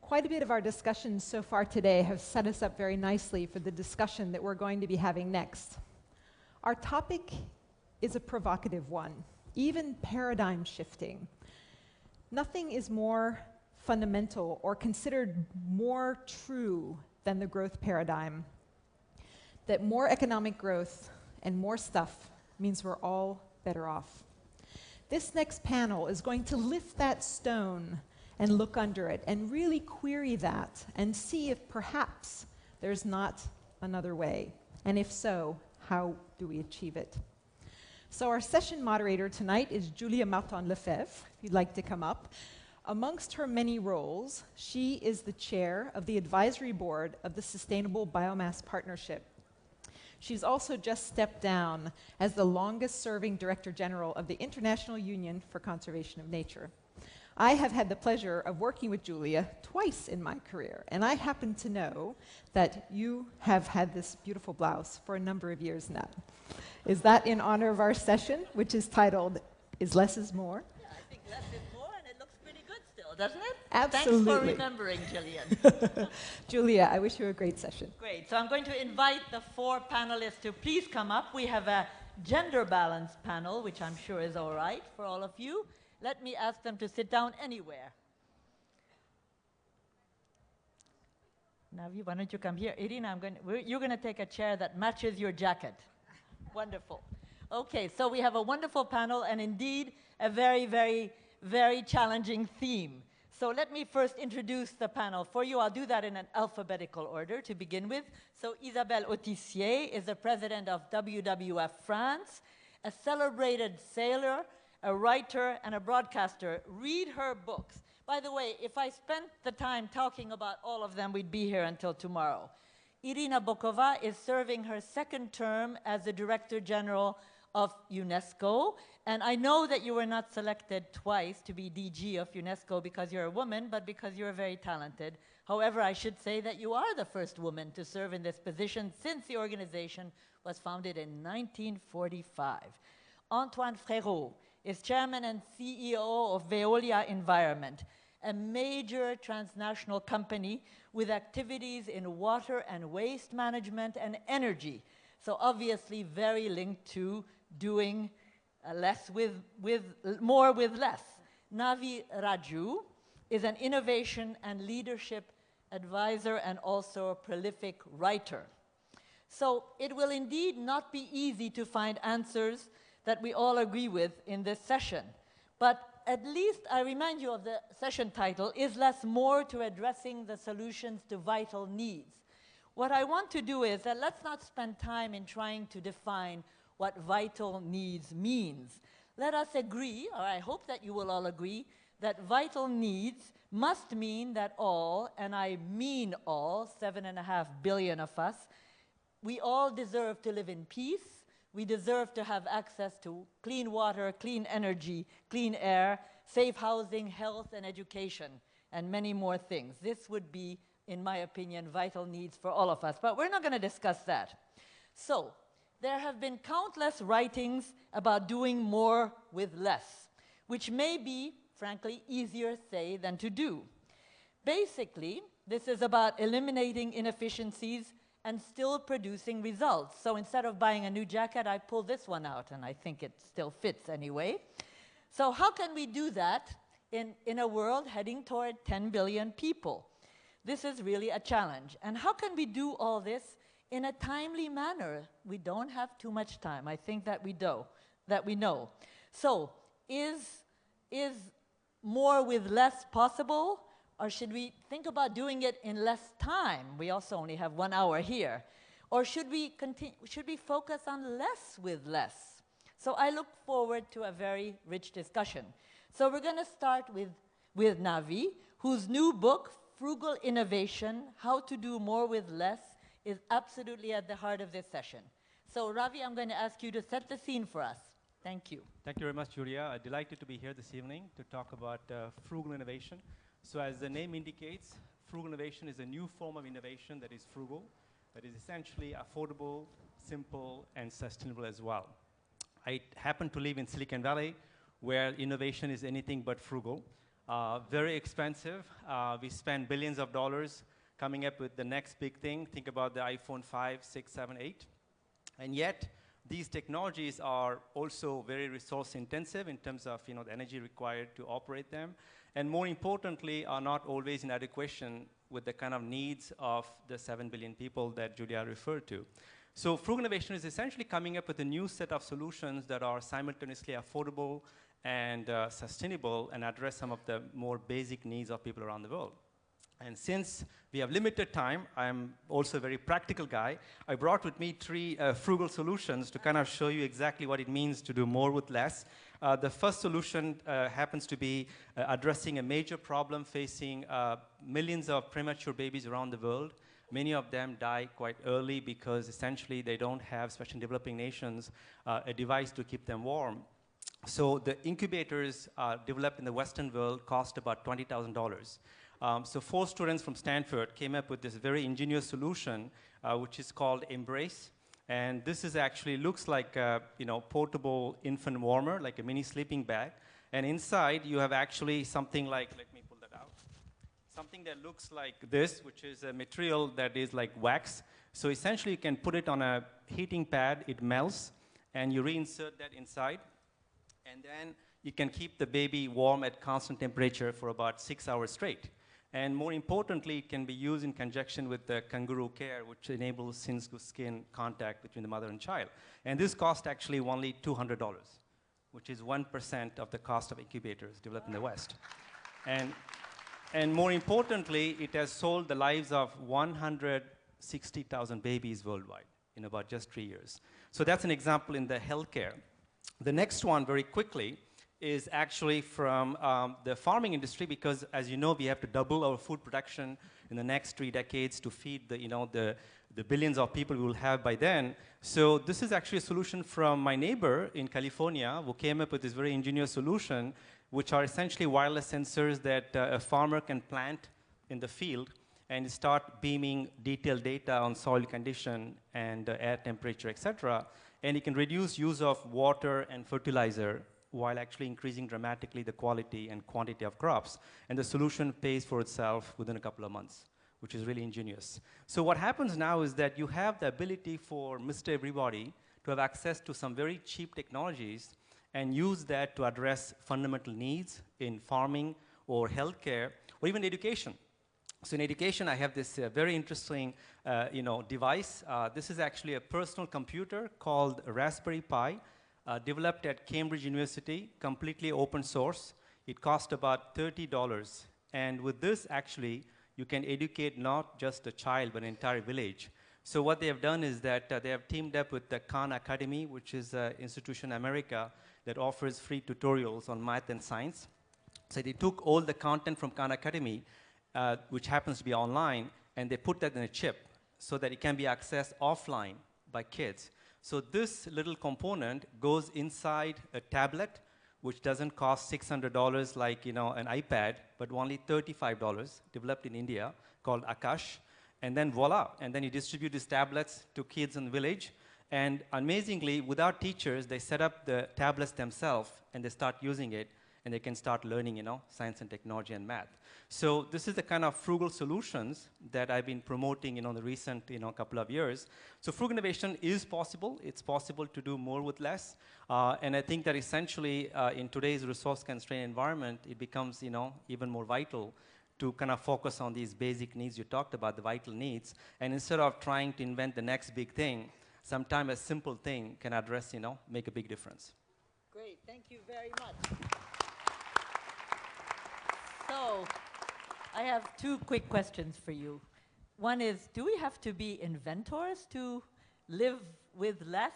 quite a bit of our discussions so far today have set us up very nicely for the discussion that we're going to be having next. Our topic is a provocative one, even paradigm shifting. Nothing is more fundamental or considered more true than the growth paradigm. That more economic growth and more stuff means we're all better off. This next panel is going to lift that stone and look under it and really query that and see if perhaps there's not another way. And if so, how do we achieve it? So our session moderator tonight is Julia Marton-Lefèvre, if you'd like to come up. Amongst her many roles, she is the chair of the advisory board of the Sustainable Biomass Partnership. She's also just stepped down as the longest-serving Director General of the International Union for Conservation of Nature. I have had the pleasure of working with Julia twice in my career, and I happen to know that you have had this beautiful blouse for a number of years now. Is that in honor of our session, which is titled, Is Less is More? Yeah, I think less is more, and it looks pretty good still, doesn't it? Absolutely. Thanks for remembering, Gillian. Julia, I wish you a great session. Great. So I'm going to invite the four panelists to please come up. We have a gender balance panel, which I'm sure is all right for all of you. Let me ask them to sit down anywhere. Navi, why don't you come here? Irina, you're going to take a chair that matches your jacket. Wonderful. Okay, so we have a wonderful panel and indeed a very, very, very challenging theme. So let me first introduce the panel for you. I'll do that in an alphabetical order to begin with. So Isabelle Autissier is the president of WWF France, a celebrated sailor, a writer, and a broadcaster. Read her books. By the way, if I spent the time talking about all of them, we'd be here until tomorrow. Irina Bokova is serving her second term as the Director General of UNESCO. And I know that you were not selected twice to be DG of UNESCO because you're a woman, but because you're very talented. However, I should say that you are the first woman to serve in this position since the organization was founded in 1945. Antoine Frérot is chairman and CEO of Veolia Environment, a major transnational company with activities in water and waste management and energy. So obviously very linked to doing more with less. Navi Radjou is an innovation and leadership advisor and also a prolific writer. So it will indeed not be easy to find answers that we all agree with in this session. But at least I remind you of the session title, Is Less More to Addressing the Solutions to Vital Needs? What I want to do is that let's not spend time in trying to define what vital needs means. Let us agree, or I hope that you will all agree, that vital needs must mean that all, and I mean all, 7.5 billion of us, we all deserve to live in peace. We deserve to have access to clean water, clean energy, clean air, safe housing, health, and education, and many more things. This would be, in my opinion, vital needs for all of us. But we're not going to discuss that. So, there have been countless writings about doing more with less, which may be, frankly, easier said than to do. Basically, this is about eliminating inefficiencies and still producing results. So instead of buying a new jacket, I pull this one out, and I think it still fits anyway. So how can we do that in a world heading toward 10 billion people? This is really a challenge. And how can we do all this in a timely manner? We don't have too much time. I think that we know. So is more with less possible? Or should we think about doing it in less time? We also only have 1 hour here. Or should we focus on less with less? So I look forward to a very rich discussion. So we're going to start with Navi, whose new book, Frugal Innovation, How to Do More with Less, is absolutely at the heart of this session. So Ravi, I'm going to ask you to set the scene for us. Thank you. Thank you very much, Julia. Delighted to be here this evening to talk about frugal innovation. So as the name indicates, frugal innovation is a new form of innovation that is frugal, that is essentially affordable, simple, and sustainable as well. I happen to live in Silicon Valley, where innovation is anything but frugal. very expensive. We spend billions of dollars coming up with the next big thing. Think about the iPhone 5, 6, 7, 8. And yet, these technologies are also very resource intensive in terms of the energy required to operate them. And more importantly, are not always in adequation with the kind of needs of the 7 billion people that Julia referred to. So Frugal innovation is essentially coming up with a new set of solutions that are simultaneously affordable and sustainable and address some of the more basic needs of people around the world. And since we have limited time, I'm also a very practical guy. I brought with me 3 frugal solutions to kind of show you exactly what it means to do more with less. The first solution happens to be addressing a major problem facing millions of premature babies around the world. Many of them die quite early because essentially they don't have, especially in developing nations, a device to keep them warm. So the incubators developed in the Western world cost about $20,000. So 4 students from Stanford came up with this very ingenious solution, which is called Embrace. And this is actually looks like a portable infant warmer, like a mini sleeping bag. And inside, you have actually something like, let me pull that out, something that looks like this, which is a material that is like wax. So essentially, you can put it on a heating pad, it melts, and you reinsert that inside. And then you can keep the baby warm at constant temperature for about 6 hours straight. And more importantly, it can be used in conjunction with the kangaroo care, which enables skin-to-skin contact between the mother and child. And this cost actually only $200, which is 1% of the cost of incubators developed in the West. And more importantly, it has sold the lives of 160,000 babies worldwide in about just 3 years. So that's an example in the healthcare. The next one, very quickly, is actually from the farming industry, because as you know, we have to double our food production in the next 3 decades to feed the billions of people we will have by then. So this is actually a solution from my neighbor in California who came up with this very ingenious solution, which are essentially wireless sensors that a farmer can plant in the field and start beaming detailed data on soil condition and air temperature, etc. And it can reduce use of water and fertilizer while actually increasing dramatically the quality and quantity of crops. And the solution pays for itself within a couple of months, which is really ingenious. So what happens now is that you have the ability for Mr. Everybody to have access to some very cheap technologies and use that to address fundamental needs in farming or healthcare or even education. So in education, I have this very interesting device. This is actually a personal computer called Raspberry Pi, developed at Cambridge University, completely open source. It cost about $30. And with this, actually, you can educate not just a child, but an entire village. So what they have done is that they have teamed up with the Khan Academy, which is an institution in America that offers free tutorials on math and science. So they took all the content from Khan Academy, which happens to be online, and they put that in a chip so that it can be accessed offline by kids. So this little component goes inside a tablet, which doesn't cost $600 like an iPad, but only $35, developed in India, called Akash. And then voila, and then you distribute these tablets to kids in the village. And amazingly, without teachers, they set up the tablets themselves, and they start using it, and they can start learning, science and technology and math. So this is the kind of frugal solutions that I've been promoting, in the recent, couple of years. So frugal innovation is possible. It's possible to do more with less. And I think that essentially, in today's resource-constrained environment, it becomes, even more vital to kind of focus on these basic needs you talked about, the vital needs. And instead of trying to invent the next big thing, sometimes a simple thing can address, make a big difference. Great, thank you very much. So, I have 2 quick questions for you. One is, do we have to be inventors to live with less?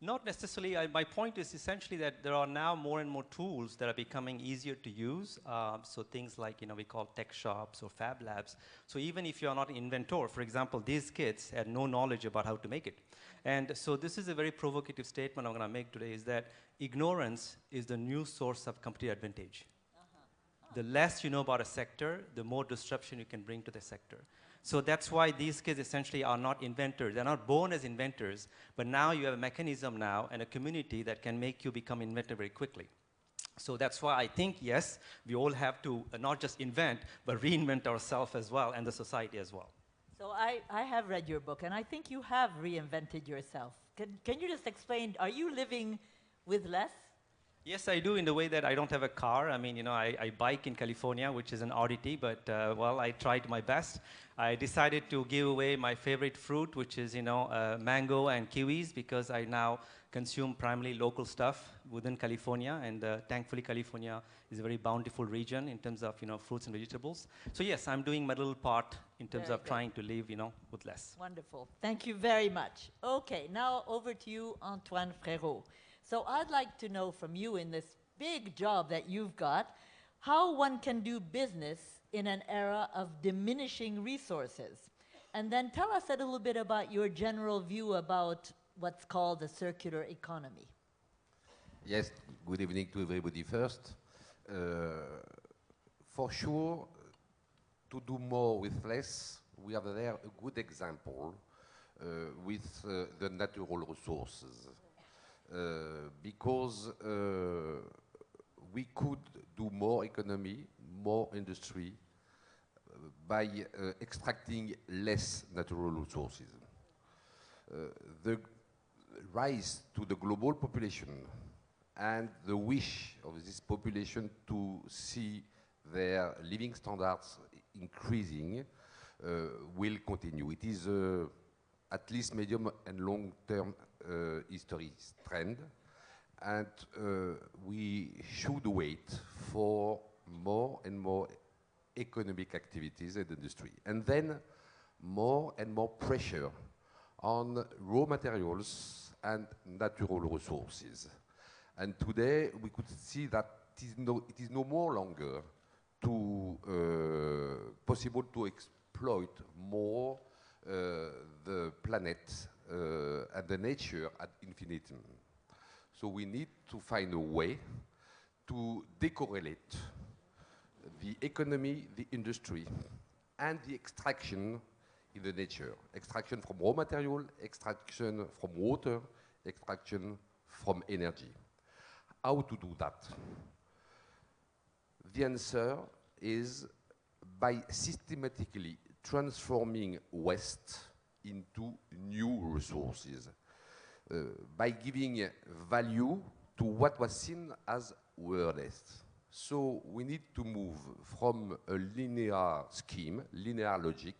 Not necessarily. My point is essentially that there are now more and more tools that are becoming easier to use. So things like, we call tech shops or fab labs. So even if you're not an inventor, for example, these kids had no knowledge about how to make it. And so this is a very provocative statement I'm going to make today, is that ignorance is the new source of competitive advantage. The less you know about a sector, the more disruption you can bring to the sector. So that's why these kids essentially are not inventors. They're not born as inventors, but now you have a mechanism now and a community that can make you become inventor very quickly. So that's why I think, yes, we all have to not just invent, but reinvent ourselves as well, and the society as well. So I have read your book, and I think you have reinvented yourself. Can you just explain, are you living with less? Yes, I do, in the way that I don't have a car. I mean, you know, I bike in California, which is an oddity, but, well, I tried my best. I decided to give away my favorite fruit, which is, you know, mango and kiwis, because I now consume primarily local stuff within California, and thankfully California is a very bountiful region in terms of, you know, fruits and vegetables. So yes, I'm doing my little part in terms Very of good. trying to live, you know, with less. Wonderful. Thank you very much. Okay, now over to you, Antoine Frérot. So I'd like to know from you, in this big job that you've got, how one can do business in an era of diminishing resources. And then tell us a little bit about your general view about what's called the circular economy. Yes, good evening to everybody first. For sure, to do more with less, we have there a good example with the natural resources. Because we could do more economy, more industry, by extracting less natural resources. The rise to the global population and the wish of this population to see their living standards increasing will continue. It is at least medium and long-term history trend, and we should wait for more and more economic activities and industry, and then more and more pressure on raw materials and natural resources. And today we could see that it is no more longer possible to exploit more the planet and the nature ad infinitum. So we need to find a way to decorrelate the economy, the industry, and the extraction in the nature. Extraction from raw material, extraction from water, extraction from energy. How to do that? The answer is by systematically transforming waste into new resources, by giving value to what was seen as worthless. So we need to move from a linear scheme, linear logic,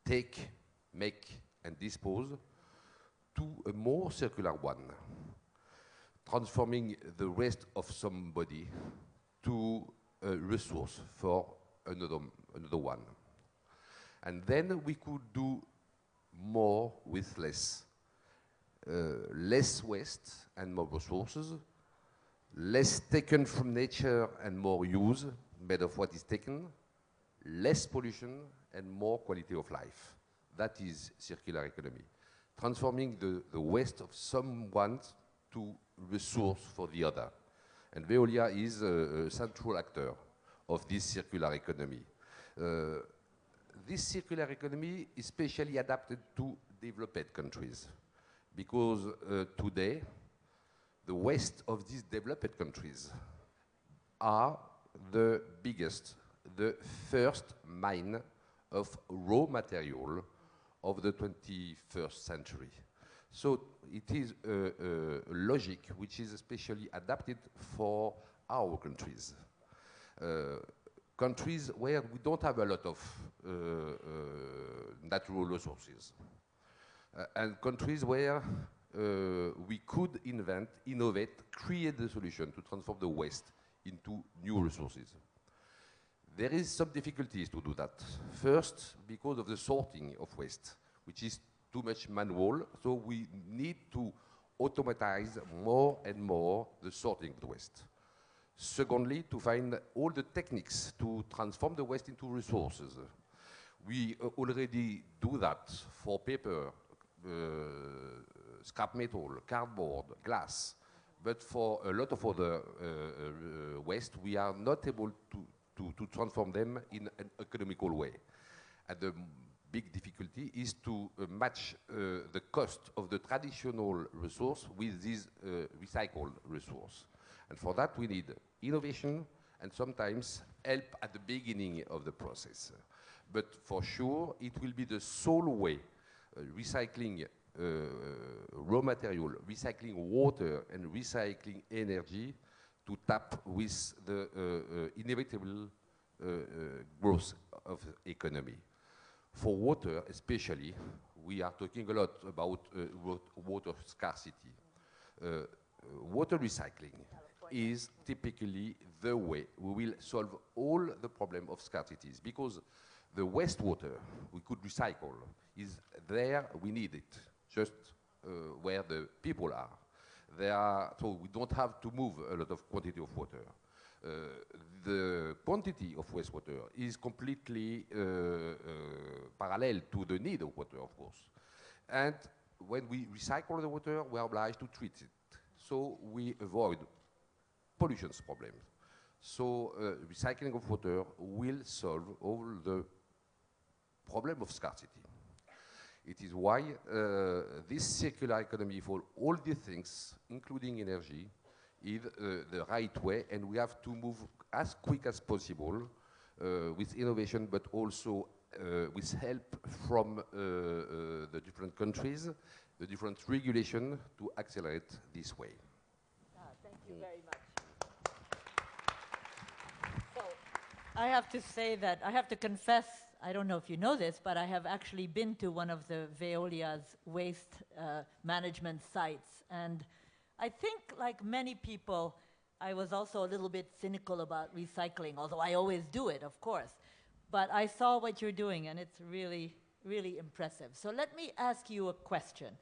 take, make, and dispose, to a more circular one, transforming the waste of somebody to a resource for another one. And then we could do more with less. Less waste and more resources, less taken from nature and more use made of what is taken, less pollution and more quality of life. That is circular economy. Transforming the waste of someone to resource for the other. And Veolia is a central actor of this circular economy. This circular economy is specially adapted to developed countries, because today the waste of these developed countries are the biggest, the first mine of raw material of the 21st century. So it is a logic which is especially adapted for our countries. Countries where we don't have a lot of natural resources. And countries where we could invent, innovate, create the solution to transform the waste into new resources. There is some difficulties to do that. First, because of the sorting of waste, which is too much manual, so we need to automatize more and more the sorting of the waste. Secondly, to find all the techniques to transform the waste into resources. We already do that for paper, scrap metal, cardboard, glass, but for a lot of other waste, we are not able to transform them in an economical way. And the big difficulty is to match the cost of the traditional resource with this recycled resource. And for that, we need innovation and sometimes help at the beginning of the process. But for sure, it will be the sole way recycling raw material, recycling water, and recycling energy to tap with the inevitable growth of economy. For water, especially, we are talking a lot about water scarcity. Water recycling is typically the way we will solve all the problem of scarcities, because the wastewater we could recycle is there, we need it, just where the people are. So we don't have to move a lot of quantity of water. The quantity of wastewater is completely parallel to the need of water, of course. And when we recycle the water, we are obliged to treat it. So we avoid pollution problems. So recycling of water will solve all the problem of scarcity. It is why this circular economy for all these things, including energy, is the right way, and we have to move as quick as possible with innovation, but also with help from the different countries, the different regulation to accelerate this way. Thank you very much. So I have to say that, I have to confess, I don't know if you know this, but I have actually been to one of the Veolia's waste management sites. And I think, like many people, I was also a little bit cynical about recycling, although I always do it, of course. But I saw what you're doing, and it's really, really impressive. So let me ask you a question.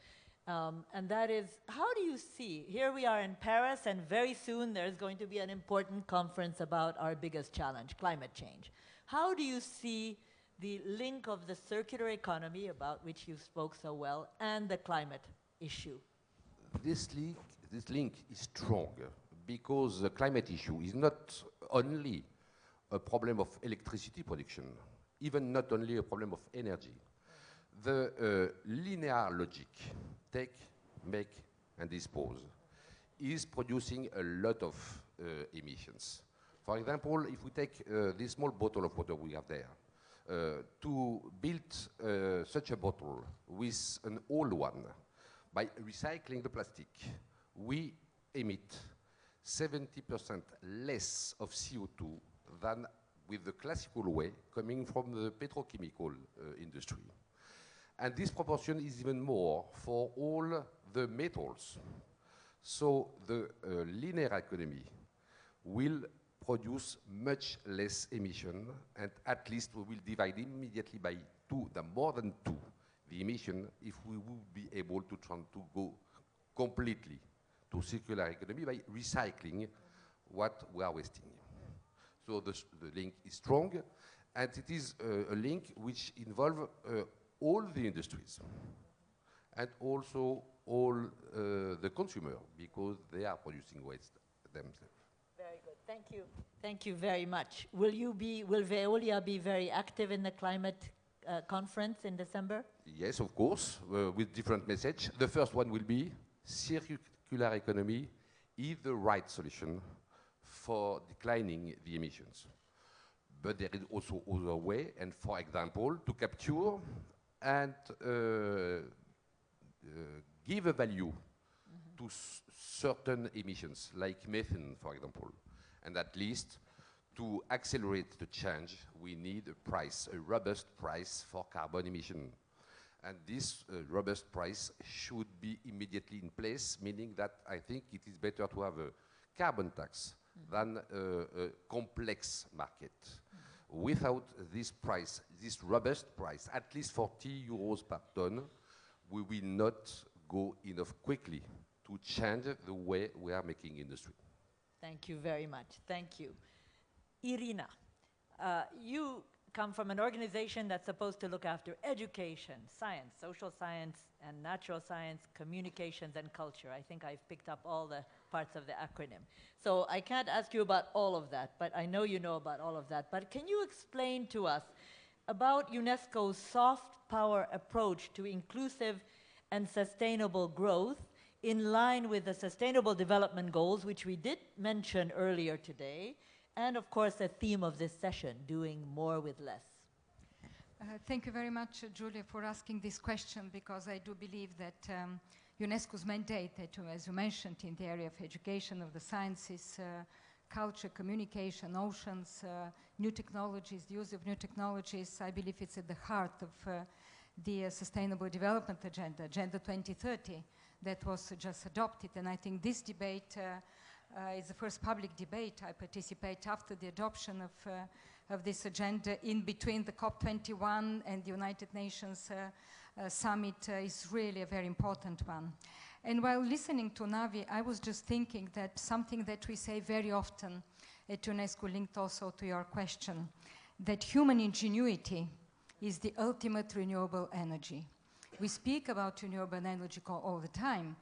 And that is, how do you see, here we are in Paris, and very soon there's going to be an important conference about our biggest challenge, climate change. How do you see the link of the circular economy, about which you spoke so well, and the climate issue? This link is strong because the climate issue is not only a problem of electricity production, even not only a problem of energy. The linear logic, take, make, and dispose, is producing a lot of emissions. For example, if we take this small bottle of water we have there, to build such a bottle with an old one, by recycling the plastic, we emit 70% less of CO2 than with the classical way coming from the petrochemical industry. And this proportion is even more for all the metals. So the linear economy will produce much less emission, and at least we will divide immediately by more than two, the emission, if we would be able to go completely to circular economy by recycling what we are wasting. So the link is strong, and it is a link which involves all the industries and also all the consumer, because they are producing waste themselves. Very good, thank you. Thank you very much. Will Veolia be very active in the climate conference in December? Yes, of course, with different message. The first one will be circular economy is the right solution for declining the emissions. But there is also other way, and for example, to capture and give a value to certain emissions, like methane, for example. And at least to accelerate the change, we need a price, a robust price for carbon emission. And this robust price should be immediately in place, meaning that I think it is better to have a carbon tax than a complex market. Without this price, this robust price, at least 40 euros per ton, we will not go enough quickly to change the way we are making industry. Thank you very much. Thank you. Irina, you come from an organization that's supposed to look after education, science, social science, and natural science, communications, and culture. I think I've picked up all the parts of the acronym. So I can't ask you about all of that, but I know you know about all of that. But can you explain to us about UNESCO's soft power approach to inclusive and sustainable growth in line with the Sustainable Development Goals, which we did mention earlier today, and of course the theme of this session, doing more with less. Thank you very much, Julia, for asking this question, because I do believe that UNESCO's mandate, as you mentioned, in the area of education, of the sciences, culture, communication, oceans, new technologies, the use of new technologies, I believe it's at the heart of the Sustainable Development Agenda, Agenda 2030, that was just adopted. And I think this debate is the first public debate I participate after the adoption of this agenda in between the COP21 and the United Nations summit is really a very important one. And while listening to Navi, I was just thinking that something that we say very often at UNESCO, linked also to your question, that human ingenuity is the ultimate renewable energy. We speak about renewable energy all the time,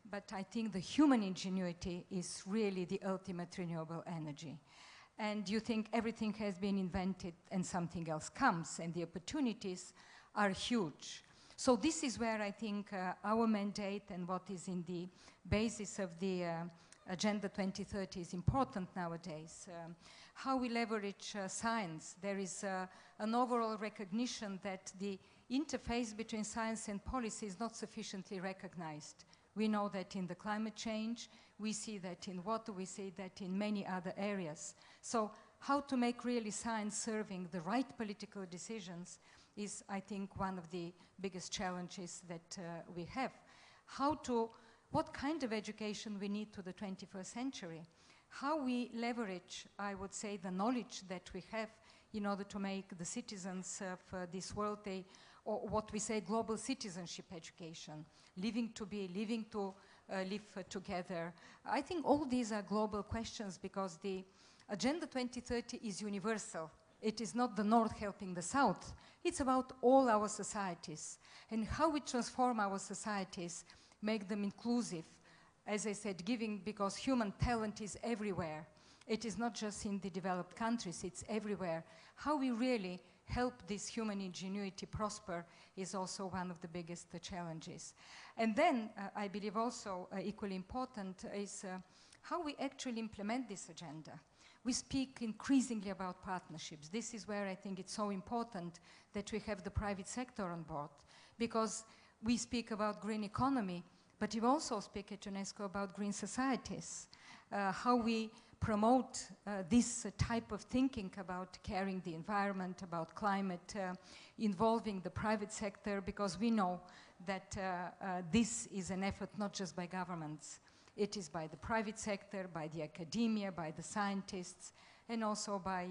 but I think the human ingenuity is really the ultimate renewable energy. And you think everything has been invented and something else comes, and the opportunities are huge. So this is where I think our mandate and what is in the basis of the Agenda 2030 is important nowadays. How we leverage science. There is an overall recognition that the interface between science and policy is not sufficiently recognized. We know that in the climate change, we see that in water, we see that in many other areas. So how to make really science serving the right political decisions is, I think, one of the biggest challenges that we have. What kind of education we need to the 21st century? How we leverage, I would say, the knowledge that we have in order to make the citizens of this world or what we say global citizenship education, living to live together. I think all these are global questions because the Agenda 2030 is universal. It is not the North helping the South. It's about all our societies and how we transform our societies, make them inclusive. As I said, giving, because human talent is everywhere. It is not just in the developed countries, it's everywhere. How we really help this human ingenuity prosper is also one of the biggest challenges. And then I believe also equally important is how we actually implement this agenda. We speak increasingly about partnerships. This is where I think it's so important that we have the private sector on board, because we speak about green economy, but we also speak at UNESCO about green societies, how we promote this type of thinking about caring the environment, about climate, involving the private sector, because we know that this is an effort not just by governments. It is by the private sector, by the academia, by the scientists, and also by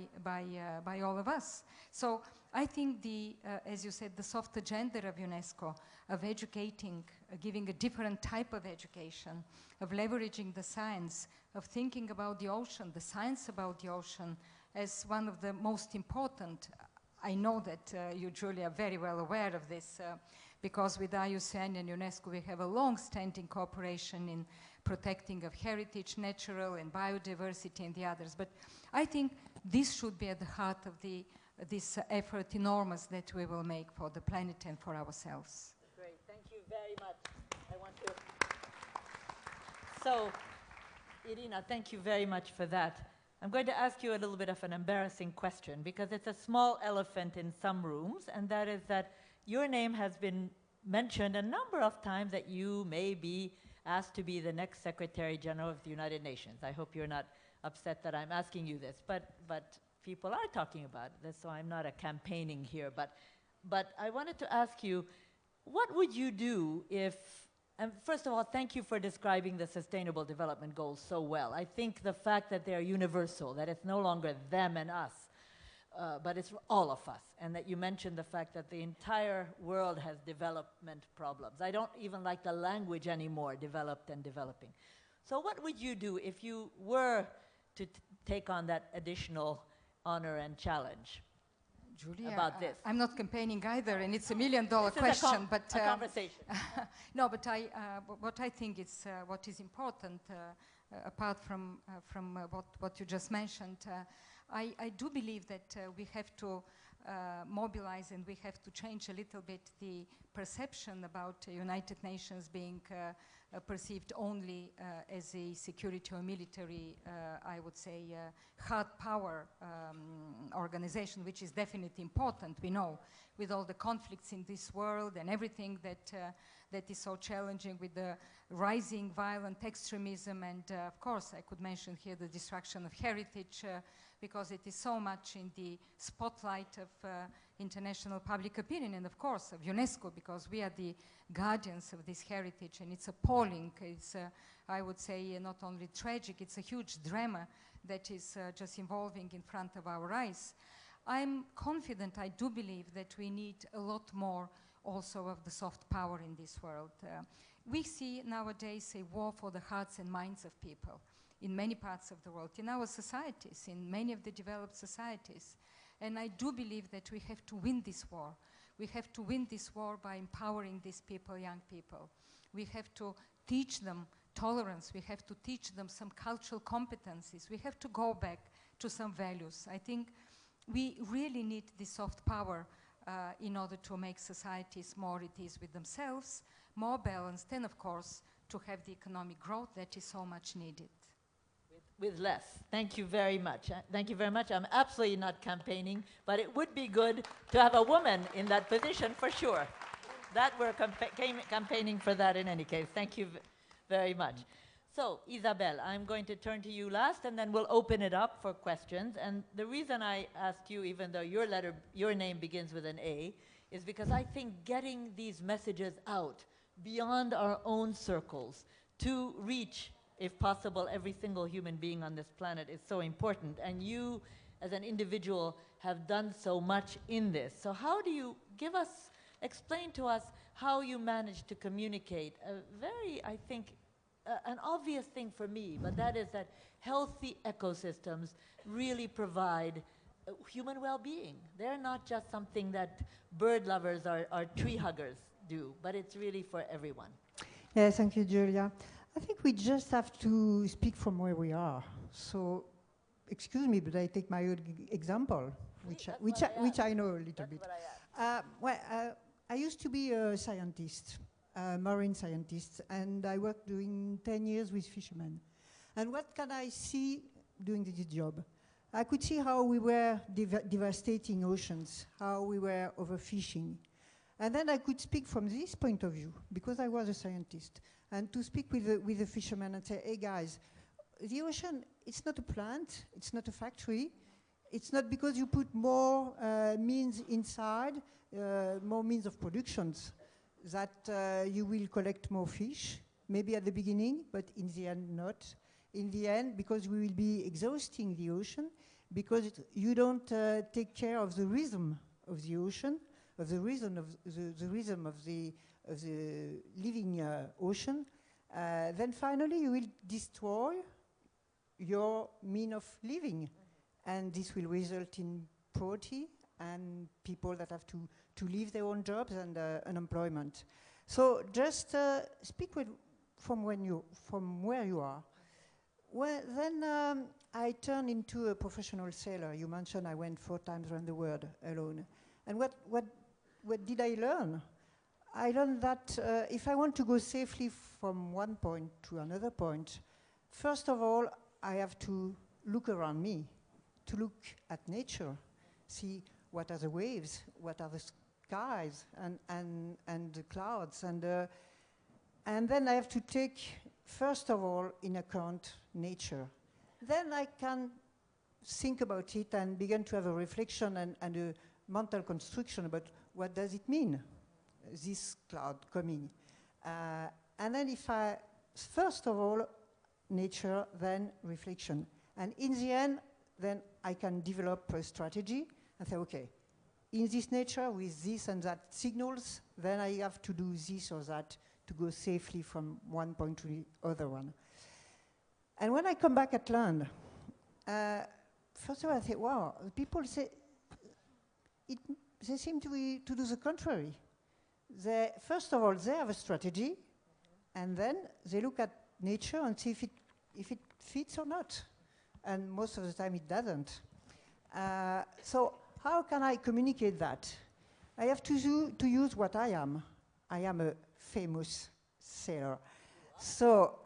all of us. So I think as you said, the soft agenda of UNESCO, of educating, giving a different type of education, of leveraging the science, of thinking about the ocean, the science about the ocean, as one of the most important. I know that you, Julia, are very well aware of this, because with IUCN and UNESCO we have a long-standing cooperation in protecting of heritage, natural and biodiversity and the others. But I think this should be at the heart of this effort enormous that we will make for the planet and for ourselves. Great, thank you very much. I want to... So, Irina, thank you very much for that. I'm going to ask you a little bit of an embarrassing question, because it's a small elephant in some rooms, and that is that your name has been mentioned a number of times that you may be asked to be the next Secretary General of the United Nations. I hope you're not upset that I'm asking you this, but people are talking about this, so I'm not campaigning here. But I wanted to ask you, what would you do if, and first of all, thank you for describing the Sustainable Development Goals so well. I think the fact that they're universal, that it's no longer them and us, but it's all of us, and that you mentioned the fact that the entire world has development problems. I don't even like the language anymore, developed and developing. So what would you do if you were to take on that additional honor and challenge? Julia, about this? I'm not campaigning either, and it's $1 million question. But a conversation. No, but what I think is what is important, apart from what you just mentioned, I do believe that we have to mobilize and we have to change a little bit the perception about United Nations being perceived only as a security or military, I would say, hard power organization, which is definitely important, we know, with all the conflicts in this world and everything that is so challenging with the rising violent extremism. And of course, I could mention here the destruction of heritage, because it is so much in the spotlight of international public opinion, and of course of UNESCO, because we are the guardians of this heritage, and it's appalling. It's, I would say, not only tragic, it's a huge drama that is just evolving in front of our eyes. I'm confident, I do believe that we need a lot more also of the soft power in this world. We see nowadays a war for the hearts and minds of people in many parts of the world, in our societies, in many of the developed societies. And I do believe that we have to win this war. We have to win this war by empowering these people, young people. We have to teach them tolerance. We have to teach them some cultural competencies. We have to go back to some values. I think we really need this soft power in order to make societies more at ease with themselves, more balanced, and of course, to have the economic growth that is so much needed. With less. Thank you very much. Thank you very much. I'm absolutely not campaigning, but it would be good to have a woman in that position for sure. That we're campaigning for that in any case. Thank you very much. So, Isabelle, I'm going to turn to you last, and then we'll open it up for questions. And the reason I asked you, even though your name begins with an A, is because I think getting these messages out beyond our own circles to reach, if possible, every single human being on this planet is so important. And you, as an individual, have done so much in this. So how do you explain to us how you manage to communicate a very, I think, an obvious thing for me, but that is that healthy ecosystems really provide human well-being. They're not just something that bird lovers or tree huggers do, but it's really for everyone. Yes, thank you, Julia. I think we just have to speak from where we are. So, excuse me, but I take my own example, which I know a little bit. I used to be a scientist, a marine scientist, and I worked doing 10 years with fishermen. And what can I see doing this job? I could see how we were devastating oceans, how we were overfishing. And then I could speak from this point of view, because I was a scientist, and to speak with the fishermen and say, hey guys, the ocean, it's not a plant, it's not a factory, it's not because you put more means inside, more means of productions, that you will collect more fish, maybe at the beginning, but in the end not. In the end, because we will be exhausting the ocean, because you don't take care of the rhythm of the ocean, of the rhythm of the living ocean, then finally you will destroy your mean of living. And this will result in poverty and people that have to leave their own jobs and unemployment. So just speak from where you are. Well, then I turned into a professional sailor. You mentioned I went 4 times around the world alone. And what did I learn? I learned that if I want to go safely from one point to another point, first of all, I have to look around me, to look at nature, see what are the waves, what are the skies and the clouds. And then I have to take, first of all, in account nature. Then I can think about it and begin to have a reflection and a mental construction about what does it mean, this cloud coming. And then first of all, nature, then reflection. And in the end, then I can develop a strategy and say, okay, in this nature with this and that signals, then I have to do this or that to go safely from one point to the other one. And when I come back at land, first of all I say, wow, people say, they seem to do the contrary. First of all, they have a strategy, and then they look at nature and see if it fits or not. And most of the time it doesn't. So how can I communicate that? I have to use what I am. I am a famous sailor. So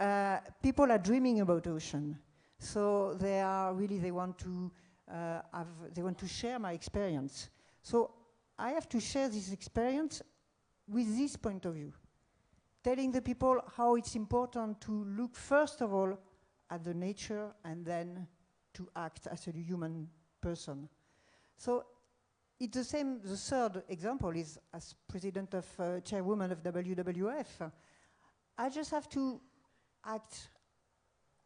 people are dreaming about ocean. So they want to share my experience. So I have to share this experience with this point of view, telling the people how it's important to look first of all at the nature and then to act as a human person. So it's the same. The third example is as president of chairwoman of WWF. I just have to act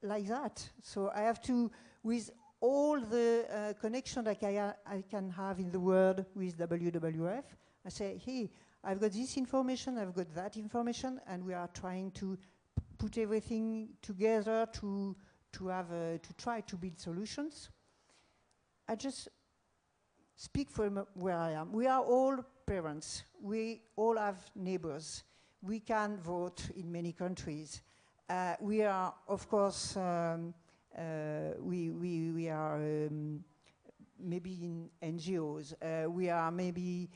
like that. So I have to, with all the connection that I can have in the world with WWF, I say, hey, I've got this information, I've got that information, and we are trying to put everything together to try to build solutions. I just speak from where I am. We are all parents. We all have neighbors. We can vote in many countries. We are, of course, we are maybe in NGOs. We are maybe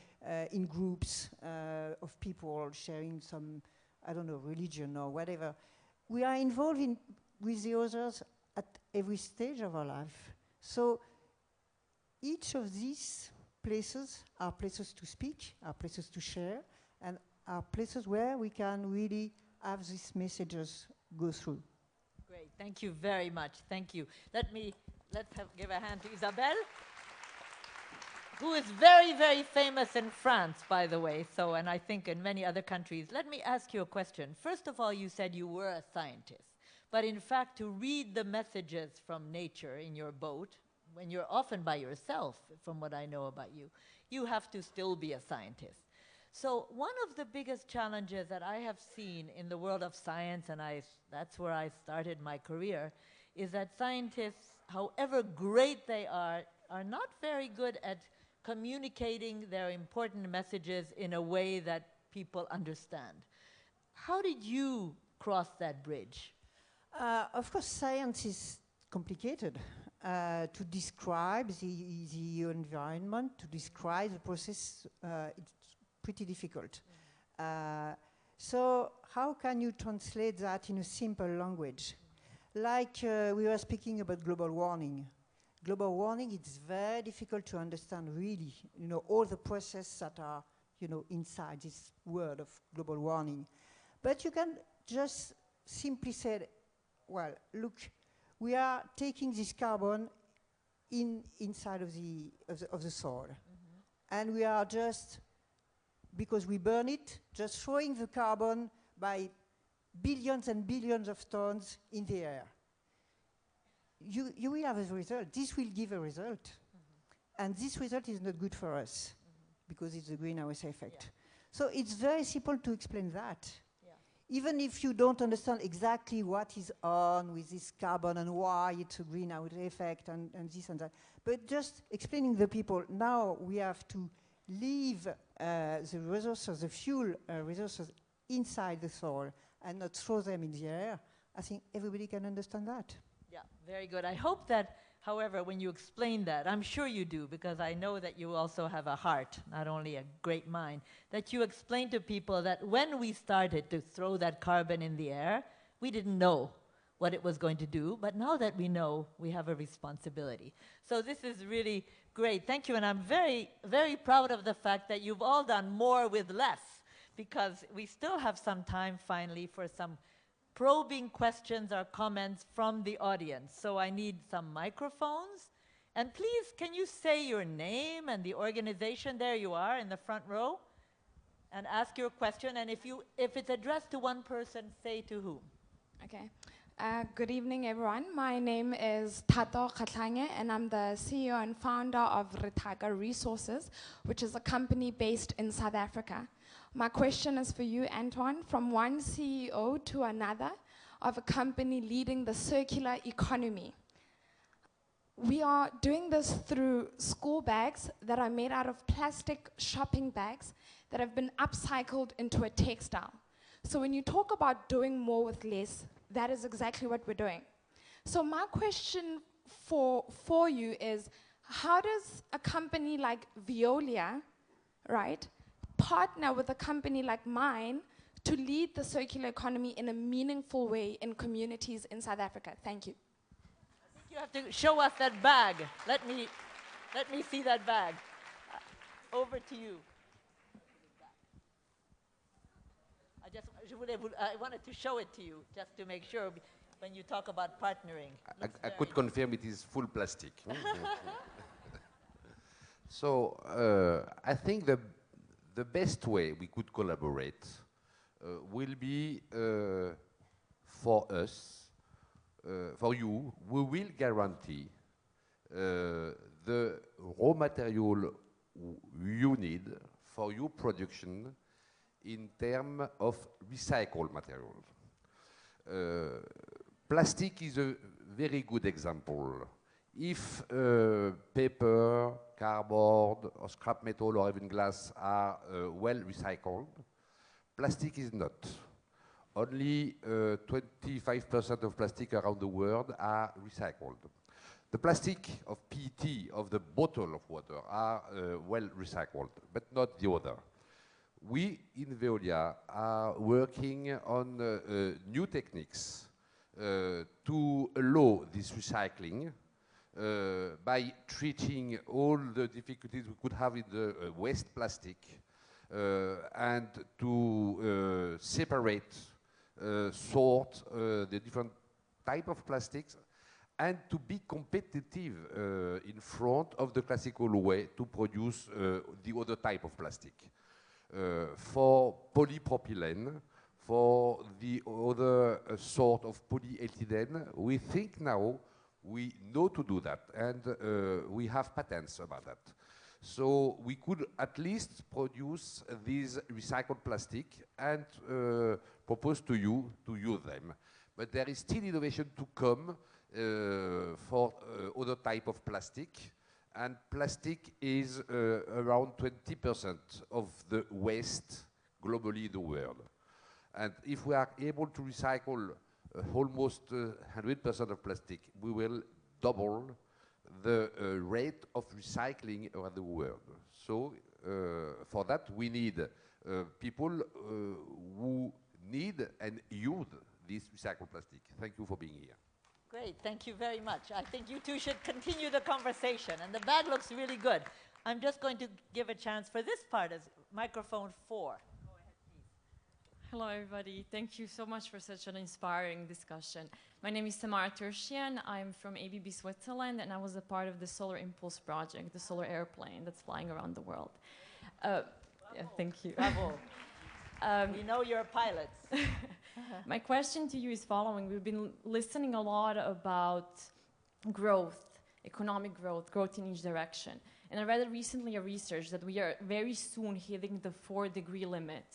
in groups of people sharing some, I don't know, religion or whatever. We are involved with the others at every stage of our life. So each of these places are places to speak, are places to share, and are places where we can really have these messages go through. Great, thank you very much, thank you. Let's give a hand to Isabelle, who is very, very famous in France, by the way, and I think in many other countries. Let me ask you a question. First of all, you said you were a scientist, but in fact, to read the messages from nature in your boat, when you're often by yourself, from what I know about you, you have to still be a scientist. So one of the biggest challenges that I have seen in the world of science, and that's where I started my career, is that scientists, however great they are not very good at communicating their important messages in a way that people understand. How did you cross that bridge? Of course, science is complicated. To describe the environment, to describe the process, it's pretty difficult. So how can you translate that in a simple language? Like we were speaking about global warming. Global warming, it's very difficult to understand really, all the processes that are, inside this word of global warming. But you can just simply say, well, look, we are taking this carbon inside of the soil. And we are just, because we burn it, just throwing the carbon by billions and billions of tons in the air. You will have a result. This will give a result. And this result is not good for us because it's a greenhouse effect. Yeah. So it's very simple to explain that. Yeah. Even if you don't understand exactly what is on with this carbon and why it's a greenhouse effect and this and that, but just explaining the people, now we have to leave the resources, the fuel resources inside the soil and not throw them in the air. I think everybody can understand that. Yeah, very good. I hope that, however, when you explain that, I'm sure you do, because I know that you also have a heart, not only a great mind, that you explain to people that when we started to throw that carbon in the air, we didn't know what it was going to do, but now that we know, we have a responsibility. So this is really great. Thank you, and I'm very, very proud of the fact that you've all done more with less, because we still have some time, finally, for some probing questions or comments from the audience. So I need some microphones. And please, can you say your name and the organization? There you are in the front row. And ask your question. And if it's addressed to one person, say to whom. Okay. Good evening, everyone. My name is Tato Catania, and I'm the CEO and founder of Retaga Resources, which is a company based in South Africa. My question is for you, Antoine. From one CEO to another of a company leading the circular economy. We are doing this through school bags that are made out of plastic shopping bags that have been upcycled into a textile. So when you talk about doing more with less, that is exactly what we're doing. So my question for you is, how does a company like Veolia, right, partner with a company like mine to lead the circular economy in a meaningful way in communities in South Africa? Thank you. I think you have to show us that bag. Let me see that bag. Over to you. I wanted to show it to you just to make sure when you talk about partnering. I could confirm it is full plastic. So I think the best way we could collaborate will be for us, for you, we will guarantee the raw material you need for your production in terms of recycled material. Plastic is a very good example. If paper, cardboard, or scrap metal, or even glass are well recycled, plastic is not. Only 25% of plastic around the world are recycled. The plastic of PET, of the bottle of water, are well recycled, but not the other. We in Veolia are working on new techniques to allow this recycling by treating all the difficulties we could have in the waste plastic and to separate, sort the different type of plastics and to be competitive in front of the classical way to produce the other type of plastic. For polypropylene, for the other sort of polyethylene, we think now we know to do that, and we have patents about that. So we could at least produce these recycled plastic and propose to you to use them. But there is still innovation to come for other type of plastic, and plastic is around 20% of the waste globally in the world. And if we are able to recycle almost 100% of plastic, we will double the rate of recycling around the world. So for that, we need people who need and use this recycled plastic. Thank you for being here. Great, thank you very much. I think you two should continue the conversation, and the bag looks really good. I'm just going to give a chance for this part as microphone 4. Go ahead, please. Hello, everybody. Thank you so much for such an inspiring discussion. My name is Samara Sheehan. I'm from ABB Switzerland, and I was a part of the Solar Impulse project, the solar airplane that's flying around the world. Yeah, thank you. Bravo. We know you're pilots. My question to you is following. We've been listening a lot about growth, economic growth, growth in each direction. And I read recently a research that we are very soon hitting the 4-degree limit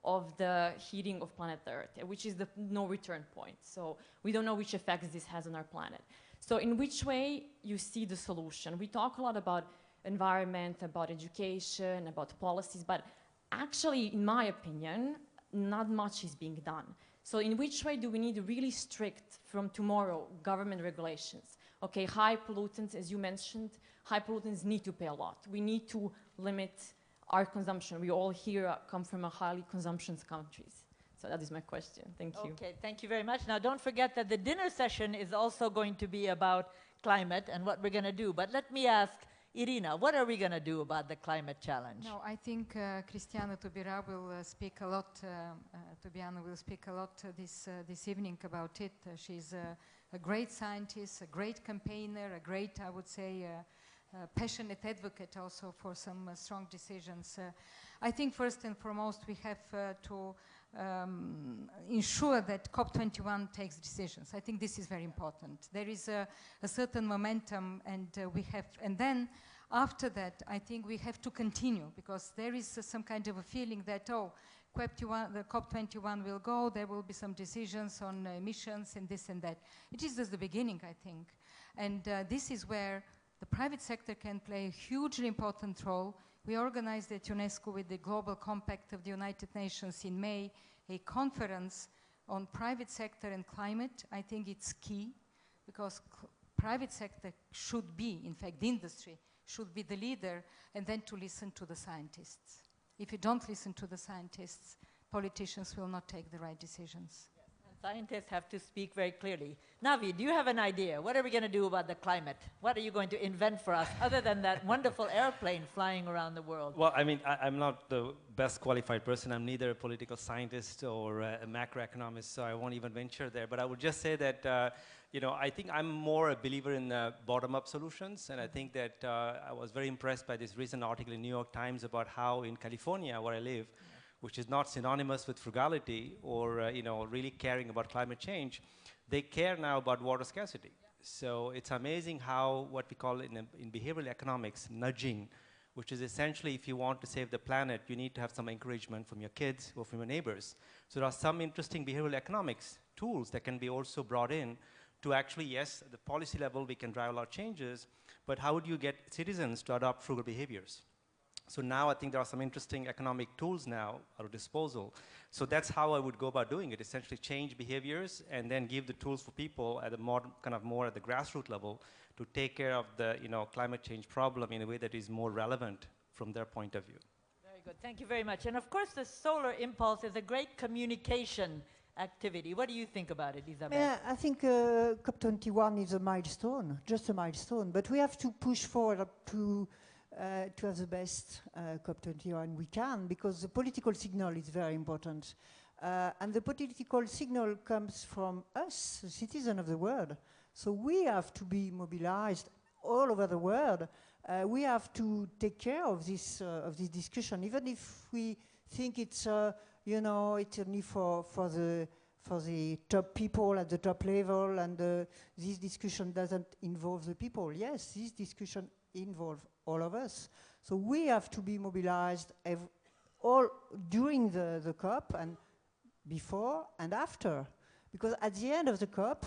of the heating of planet Earth, which is the no return point. So we don't know which effects this has on our planet. So in which way you see the solution? We talk a lot about environment, about education, about policies, but actually, in my opinion, not much is being done. So in which way do we need really strict, from tomorrow, government regulations? Okay, high pollutants, as you mentioned, high pollutants need to pay a lot. We need to limit our consumption. We all here come from a highly consumption countries. So that is my question. Thank you. Okay, thank you very much. Now, don't forget that the dinner session is also going to be about climate and what we're going to do. But let me ask Irina, what are we going to do about the climate challenge? No, I think Christiana will speak a lot. Tobiana will speak a lot this evening about it. She's a great scientist, a great campaigner, a great, I would say, passionate advocate also for some strong decisions. I think first and foremost we have to ensure that COP21 takes decisions. I think this is very important. There is a certain momentum, and and then after that, I think we have to continue, because there is some kind of a feeling that, oh, the COP21 will go, there will be some decisions on emissions and this and that. It is just the beginning, I think. And this is where the private sector can play a hugely important role. We organized at UNESCO with the Global Compact of the United Nations in May a conference on private sector and climate. I think it's key, because private sector should be, in fact, the industry should be the leader, and then to listen to the scientists. If you don't listen to the scientists, politicians will not take the right decisions. And scientists have to speak very clearly. Navi, do you have an idea? What are we going to do about the climate? What are you going to invent for us other than that wonderful airplane flying around the world? Well, I mean, I'm not the best qualified person. I'm neither a political scientist or a macroeconomist, so I won't even venture there. But I would just say that, you know, I think I'm more a believer in bottom-up solutions, and I think that I was very impressed by this recent article in New York Times about how in California, where I live, which is not synonymous with frugality or you know, really caring about climate change, they care now about water scarcity. Yeah. So it's amazing how what we call in behavioral economics, nudging, which is essentially if you want to save the planet, you need to have some encouragement from your kids or from your neighbors. So there are some interesting behavioral economics tools that can be also brought in to actually, yes, at the policy level, we can drive a lot of changes, but how would you get citizens to adopt frugal behaviors? So now I think there are some interesting economic tools now at our disposal. So that's how I would go about doing it, essentially change behaviors and then give the tools for people at a more, kind of more at the grassroots level to take care of the, you know, climate change problem in a way that is more relevant from their point of view. Very good, thank you very much. And of course the solar impulse is a great communication activity. What do you think about it, Isabelle? Yeah, I think COP21 is a milestone, just a milestone, but we have to push forward up to have the best COP21 we can, because the political signal is very important. And the political signal comes from us, the citizens of the world. So we have to be mobilized all over the world. We have to take care of this discussion, even if we think it's, you know, it's only for the top people at the top level, and this discussion doesn't involve the people. Yes, this discussion involves all of us. So we have to be mobilized all during the COP and before and after. Because at the end of the COP,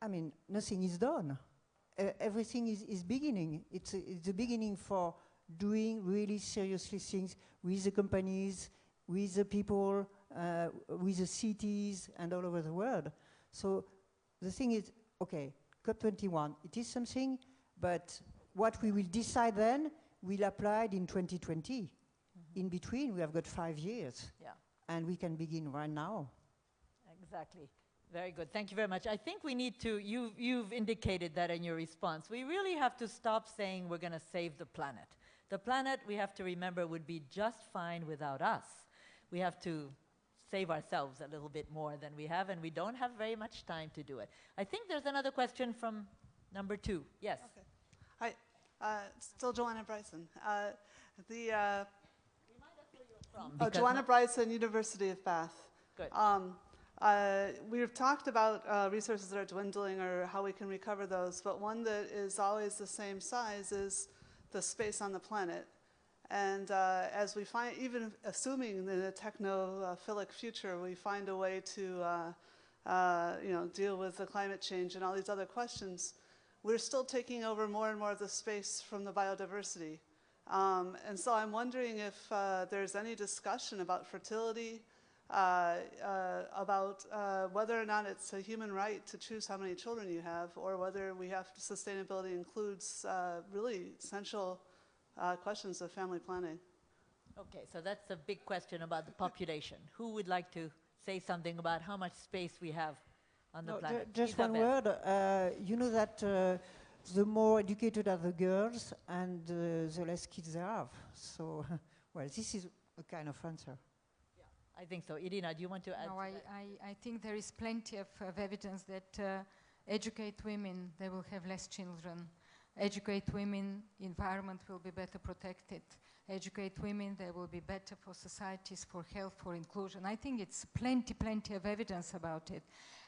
I mean, nothing is done. Everything is beginning. It's the beginning for doing really seriously things with the companies, with the people, with the cities, and all over the world. So the thing is, okay, COP21, it is something, but what we will decide then will apply in 2020. In between, we have got 5 years. Yeah. And we can begin right now. Exactly. Very good. Thank you very much. I think we need to, you've indicated that in your response. We really have to stop saying we're going to save the planet. The planet, we have to remember, would be just fine without us. We have to save ourselves a little bit more than we have, and we don't have very much time to do it. I think there's another question from number 2. Yes. Okay. Hi, still Joanna Bryson. Remind us where you're from. Joanna Bryson, University of Bath. Good. We've talked about resources that are dwindling or how we can recover those, but one that is always the same size is the space on the planet. And as we find, even assuming in a technophilic future, we find a way to you know, deal with the climate change and all these other questions, we're still taking over more and more of the space from the biodiversity. And so I'm wondering if there's any discussion about fertility, about whether or not it's a human right to choose how many children you have, or whether we have to, sustainability includes really essential questions of family planning. Okay, so that's a big question about the population. Who would like to say something about how much space we have on the planet? Just Isabelle. one word. You know that the more educated are the girls, and the less kids they have. So, well, this is a kind of answer. I think so. Irina, do you want to add? No, to that? I think there is plenty of evidence that educate women, they will have less children. Educate women, environment will be better protected. Educate women, they will be better for societies, for health, for inclusion. I think it's plenty of evidence about it.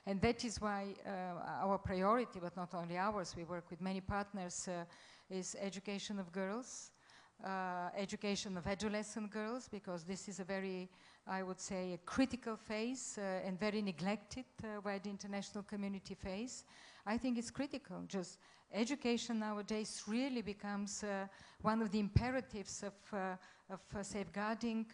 And that is why our priority, but not only ours, we work with many partners, is education of girls, education of adolescent girls, because this is a very, I would say, a critical phase and very neglected by the international community phase. I think it's critical. Just education nowadays really becomes one of the imperatives of safeguarding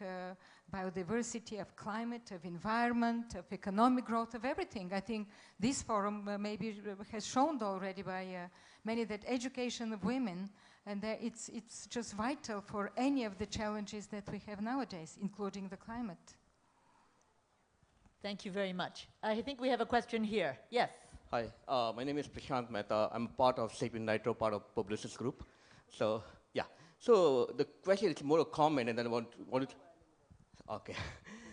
biodiversity, of climate, of environment, of economic growth, of everything. I think this forum maybe has shown already by many that education of women, and it's just vital for any of the challenges that we have nowadays, including the climate. Thank you very much. I think we have a question here. Yes. Hi, my name is Prashant Mahajan. I'm part of Sapien Nitro, part of Publicis Group. So, yeah. So the question is more a comment, and then I want okay.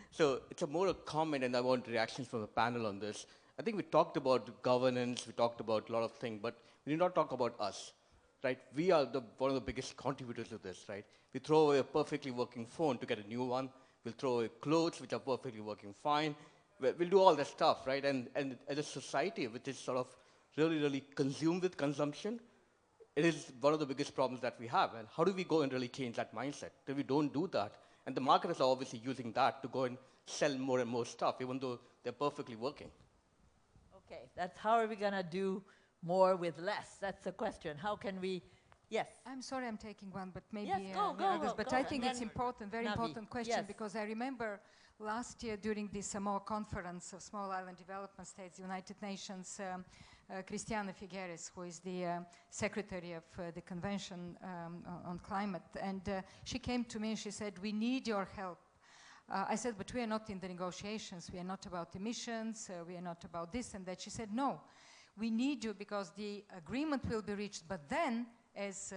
So it's a more a comment, and I want reactions from the panel on this. I think we talked about governance, we talked about a lot of things, but we did not talk about us, right? We are one of the biggest contributors to this, right? We throw away a perfectly working phone to get a new one. We'll throw away clothes which are perfectly working fine. We'll do all that stuff, right? And as a society which is sort of really consumed with consumption, it is one of the biggest problems that we have. And how do we go and really change that mindset? If we don't do that, and the marketers are obviously using that to go and sell more and more stuff, even though they're perfectly working. Okay, that's how are we going to do more with less? That's the question. How can we, yes? I'm sorry I'm taking one, but maybe Yes, go, others. But go. I think it's important, very Navi, important question, yes. because I remember last year during the Samoa Conference of Small Island Development States, United Nations, Christiana Figueres, who is the secretary of the Convention on Climate, and she came to me and she said, we need your help. I said, but we are not in the negotiations. We are not about emissions. We are not about this and that. She said, no, we need you because the agreement will be reached. But then, as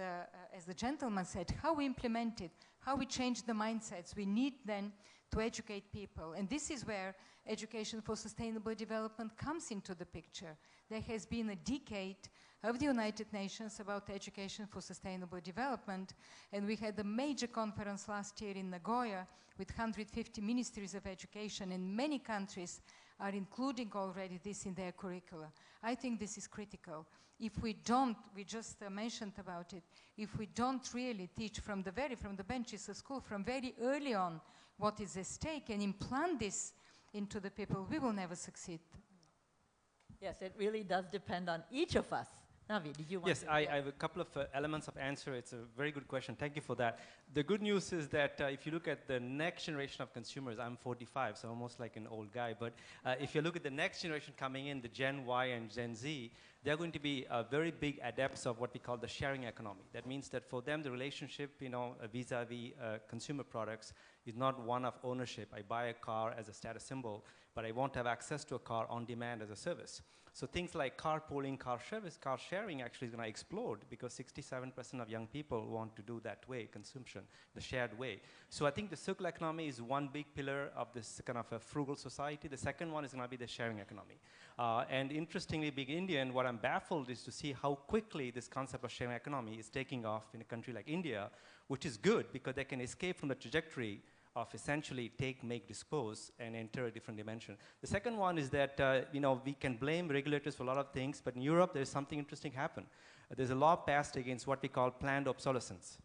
the gentleman said, how we implement it, how we change the mindsets, we need then to educate people. And this is where education for sustainable development comes into the picture. There has been a decade of the United Nations about education for sustainable development, and we had a major conference last year in Nagoya with 150 ministries of education, and many countries are including already this in their curricula. I think this is critical. If we don't, we just mentioned about it, if we don't really teach from the benches of school, from very early on, what is at stake and implant this into the people, we will never succeed. Yes, it really does depend on each of us. Navi, did you want yes, to? I have a couple of elements of answer. It's a very good question. Thank you for that. The good news is that if you look at the next generation of consumers, I'm 45, so almost like an old guy, but if you look at the next generation coming in, the Gen Y and Gen Z, they're going to be very big adepts of what we call the sharing economy. That means that for them, the relationship, vis-a-vis consumer products is not one of ownership. I buy a car as a status symbol, but I won't have access to a car on demand as a service. So things like carpooling, car sharing actually is going to explode because 67% of young people want to do that way, consumption, the shared way. So I think the circular economy is one big pillar of this kind of a frugal society. The second one is going to be the sharing economy. And interestingly, being Indian, what I'm baffled is to see how quickly this concept of sharing economy is taking off in a country like India, which is good because they can escape from the trajectory of essentially take, make, dispose, and enter a different dimension. The second one is that we can blame regulators for a lot of things, but in Europe there's something interesting happen. There's a law passed against what we call planned obsolescence.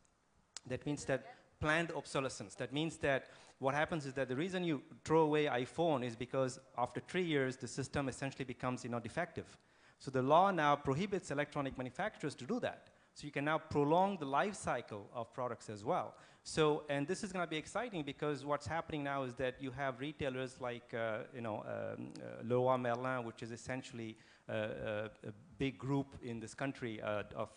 That means that planned obsolescence. That means that what happens is that the reason you throw away iPhone is because after 3 years the system essentially becomes defective. So the law now prohibits electronic manufacturers to do that. So you can now prolong the life cycle of products as well. So, and this is going to be exciting because what's happening now is that you have retailers like, Leroy Merlin, which is essentially a big group in this country of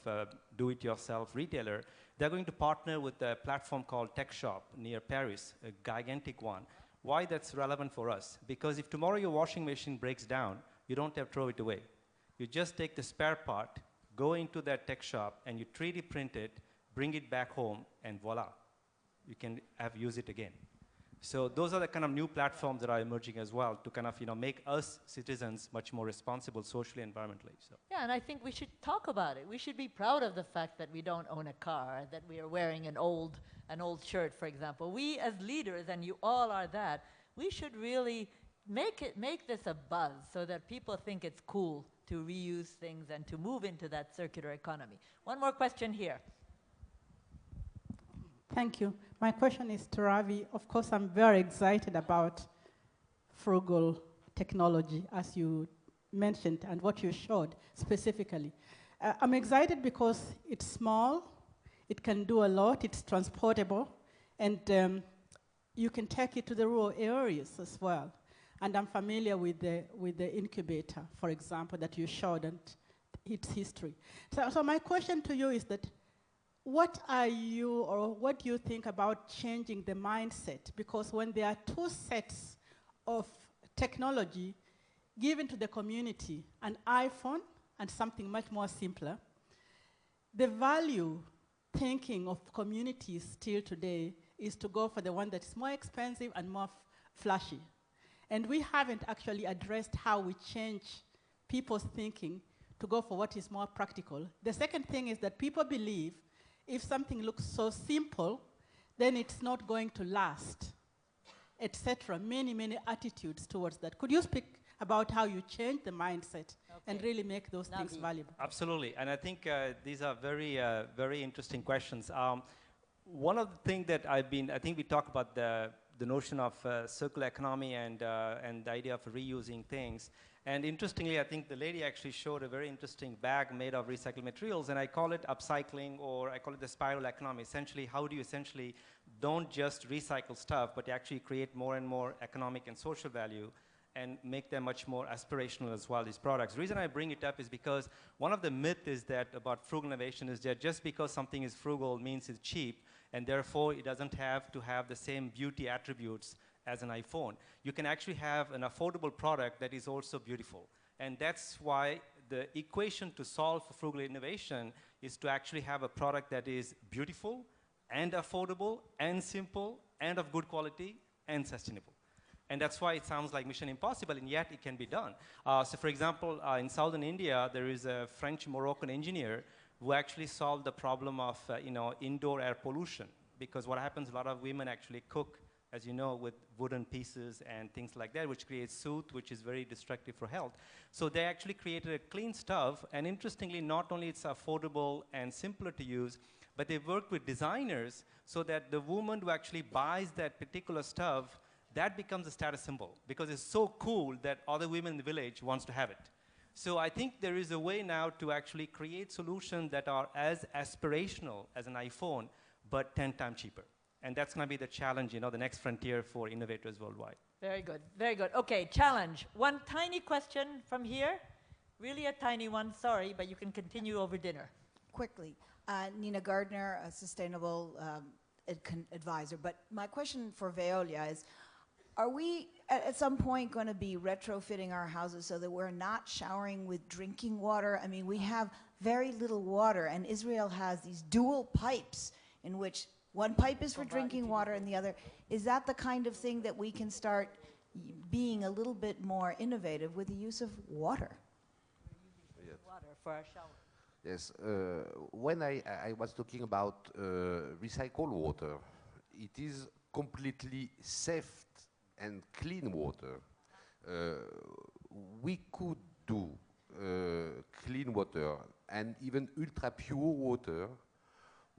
do-it-yourself retailer. They're going to partner with a platform called Tech Shop near Paris, a gigantic one. Why that's relevant for us? Because if tomorrow your washing machine breaks down, you don't have to throw it away. You just take the spare part, go into that tech shop, and you 3D print it, bring it back home, and voila. You can use it again. So those are the kind of new platforms that are emerging as well to kind of make us citizens much more responsible socially and environmentally. So. Yeah, and I think we should talk about it. We should be proud of the fact that we don't own a car, that we are wearing an old shirt, for example. We as leaders, and you all are that, we should really make this a buzz so that people think it's cool to reuse things and to move into that circular economy. One more question here. Thank you. My question is to Ravi. Of course, I'm very excited about frugal technology, as you mentioned, and what you showed specifically. I'm excited because it's small, it can do a lot, it's transportable, and you can take it to the rural areas as well. And I'm familiar with the incubator, for example, that you showed and its history. So my question to you is that what do you think about changing the mindset? Because when there are two sets of technology given to the community an iPhone and something much more simpler, the value thinking of communities still today is to go for the one that is more expensive and more flashy. And we haven't actually addressed how we change people's thinking to go for what is more practical. The second thing is that people believe if something looks so simple, then it's not going to last, etc. Many, many attitudes towards that. Could you speak about how you change the mindset and really make those things valuable? Absolutely, and I think these are very, very interesting questions. One of the things that I think we talk about the notion of circular economy and the idea of reusing things. And interestingly, I think the lady actually showed a very interesting bag made of recycled materials, and I call it upcycling, or I call it the spiral economy. Essentially, how do you essentially don't just recycle stuff, but actually create more and more economic and social value and make them much more aspirational as well, these products. The reason I bring it up is because one of the myths is that about frugal innovation is that just because something is frugal means it's cheap, and therefore it doesn't have to have the same beauty attributes as an iPhone. You can actually have an affordable product that is also beautiful. And that's why the equation to solve for frugal innovation is to actually have a product that is beautiful and affordable and simple and of good quality and sustainable. And that's why it sounds like mission impossible, and yet it can be done. So for example, in southern India, there is a French-Moroccan engineer who actually solved the problem of indoor air pollution. Because what happens, a lot of women actually cook, as you know, with wooden pieces and things like that, which creates soot, which is very destructive for health. So they actually created a clean stove, and interestingly, not only it's affordable and simpler to use, but they worked with designers so that the woman who actually buys that particular stove, that becomes a status symbol, because it's so cool that other women in the village wants to have it. So I think there is a way now to actually create solutions that are as aspirational as an iPhone, but 10 times cheaper. And that's going to be the challenge, the next frontier for innovators worldwide. Very good, very good. Okay, challenge. One tiny question from here. Really a tiny one, sorry, but you can continue over dinner. Quickly. Nina Gardner, a sustainable advisor. But my question for Veolia is, are we at some point going to be retrofitting our houses so that we're not showering with drinking water? I mean, we have very little water, and Israel has these dual pipes in which one pipe is for drinking water and the other. Is that the kind of thing that we can start being a little bit more innovative with the use of water? Yes. Water for our shower. Yes. When I was talking about recycled water, it is completely safe and clean water. We could do clean water and even ultra pure water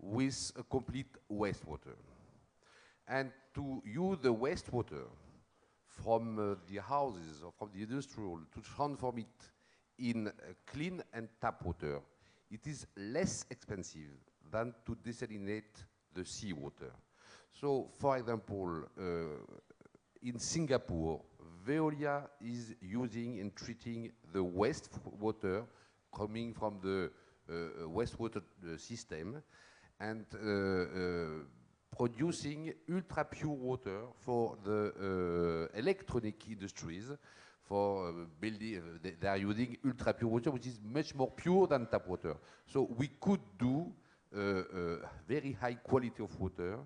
with a complete wastewater. And to use the wastewater from the houses or from the industrial to transform it in clean and tap water, it is less expensive than to desalinate the seawater. So, for example, in Singapore, Veolia is using and treating the wastewater coming from the wastewater system and producing ultra pure water for the electronic industries. For building, they are using ultra pure water, which is much more pure than tap water. So we could do very high quality of water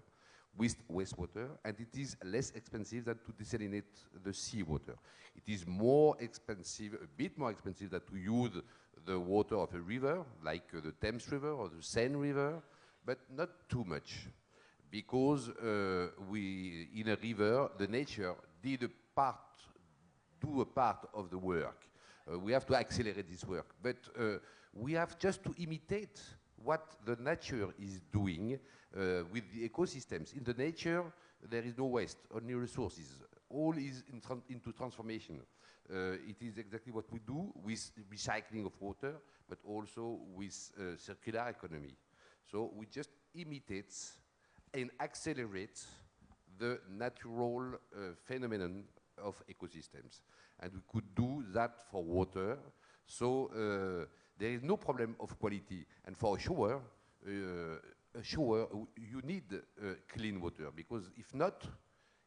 with wastewater, and it is less expensive than to desalinate the seawater. It is more expensive, a bit more expensive than to use the water of a river, like the Thames River or the Seine River, but not too much, because in a river, the nature do a part of the work. We have to accelerate this work, but we have just to imitate what the nature is doing with the ecosystems. In the nature, there is no waste, only resources. All is into transformation. It is exactly what we do with recycling of water, but also with circular economy. So we just imitate and accelerate the natural phenomenon of ecosystems. And we could do that for water. So there is no problem of quality. And for a shower, you need clean water, because if not,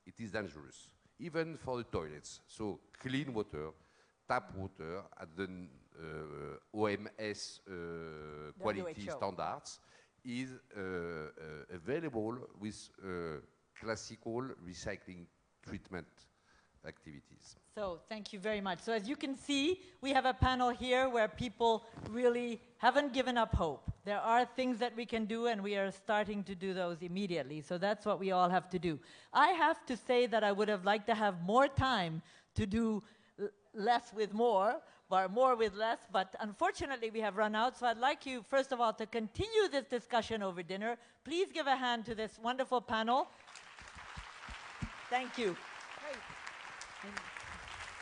it is dangerous. even for the toilets. So clean water, tap water at the OMS quality WHO. standards is available with classical recycling treatment activities. So thank you very much. So as you can see, we have a panel here where people really haven't given up hope. There are things that we can do, and we are starting to do those immediately. So that's what we all have to do. I have to say that I would have liked to have more time to do less with more, or more with less, but unfortunately we have run out. So I'd like you, first of all, to continue this discussion over dinner. Please give a hand to this wonderful panel. Thank you.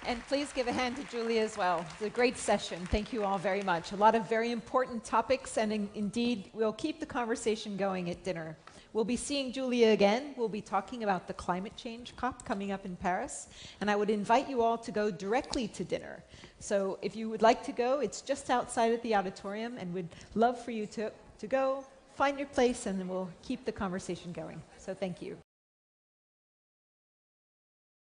And please give a hand to Julia as well. It's a great session. Thank you all very much. A lot of very important topics, and indeed, we'll keep the conversation going at dinner. We'll be seeing Julia again. We'll be talking about the climate change COP coming up in Paris, and I would invite you all to go directly to dinner. So if you would like to go, it's just outside of the auditorium, and we'd love for you to go, find your place, and then we'll keep the conversation going. So thank you.